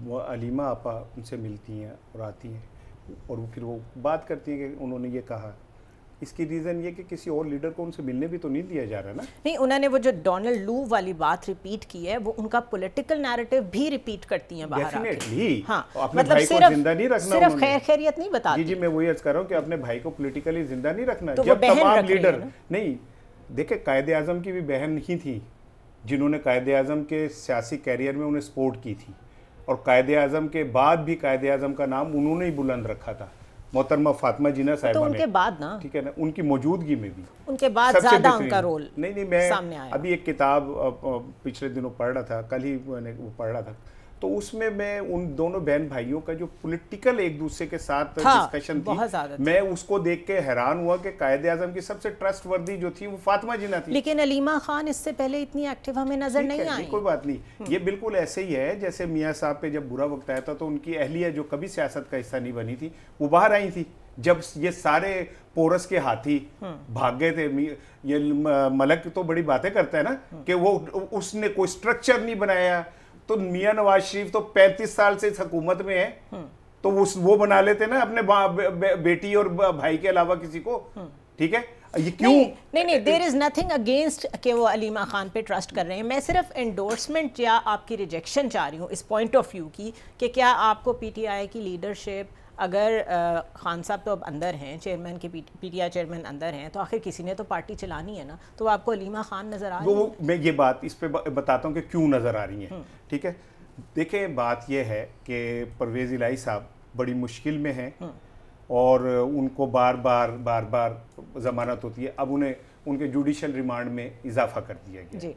وہ علیمہ آپا ان سے ملتی ہیں اور آتی ہیں اور پھر وہ بات کرتی ہیں کہ انہوں نے یہ کہا. اس کی ریزن یہ کہ کسی اور لیڈر کو ان سے ملنے بھی تو نہیں دیا جا رہا نا. نہیں، انہوں نے وہ جو ڈونلڈ لو والی بات ریپیٹ کی ہے وہ ان کا پولیٹیکل نیریٹو بھی ریپیٹ کرتی ہیں باہر آ کے. ہاں، اپنے بھائی کو زندہ نہیں رکھنا، صرف خیر خیریت نہیں بتاتی. جی میں وہی عرض کر رہا ہوں کہ اپنے بھائی کو پولیٹیکلی زندہ نہیں رکھنا. جب تمام لیڈر نہیں دیکھیں، قائد اعظم کی بھی بہن نہیں تھی جنہوں نے قائد اعظم کے سیاسی کیریئر میں انہیں سپورٹ کی تھی، اور قائد اعظم کے بعد بھی قائد اعظم کا نام انہوں نے ہی بلند رکھا تھا، محترمہ فاطمہ جناح صاحبہ نے. تو ان کے بعد نا، ٹھیک ہے نا، ان کی موجودگی میں بھی ان کے بعد زیادہ ان کا رول نہیں میں سامنے آیا. ابھی ایک کتاب پچھلے دنوں پڑھ رہا تھا، کل ہی میں نے وہ پڑھ رہا تھا، تو اس میں ان دونوں بہن بھائیوں کا جو پولیٹیکل ایک دوسرے کے ساتھ ڈسکشن تھی، میں اس کو دیکھ کے حیران ہوا کہ قائد اعظم کی سب سے ٹرسٹ وردی جو تھی وہ فاطمہ جناح تھی. لیکن علیمہ خان اس سے پہلے اتنی ایکٹیو ہمیں نظر نہیں آئی. کوئی بات نہیں، یہ بالکل ایسے ہی ہے جیسے میاں صاحب پہ جب برا وقت آیا تھا تو ان کی اہلیہ جو کبھی سیاست کا حصہ نہیں بنی تھی وہ باہر آئی تھی جب یہ سارے پورس کے ہاتھی بھاگ گئے تھے. یہ ملک تو بڑی باتیں کرتا ہے نا کہ وہ اس نے کوئی سٹرکچر نہیں بنایا، تو میاں نواز شریف تو 35 سال سے اس حکومت میں ہے تو وہ بنا لیتے نا اپنے بیٹی اور بھائی کے علاوہ کسی کو. ٹھیک ہے، یہ کیوں نہیں دیر از نتھنگ اگینسٹ کہ وہ علیمہ خان پہ ٹرسٹ کر رہے ہیں. میں صرف انڈورسمنٹ یا آپ کی ریجیکشن چاہ رہی ہوں اس پوائنٹ آف ویو کی کہ کیا آپ کو پی ٹی آئی کی لیڈرشپ، اگر خان صاحب تو اب اندر ہیں، چیئرمین کے پی ٹی آئی چیئرمین اندر ہیں، تو آخر کسی نے تو پارٹی چلانی ہے نا، تو آپ کو علیمہ خان نظر آ رہی ہے؟ میں یہ بات اس پہ بتاتا ہوں کہ کیوں نظر آ رہی ہیں. ٹھیک ہے، دیکھیں بات یہ ہے کہ پرویز الہی صاحب بڑی مشکل میں ہیں اور ان کو بار بار ضمانت ہوتی ہے. اب انہیں ان کے جوڈیشل ریمانڈ میں اضافہ کر دیا گیا.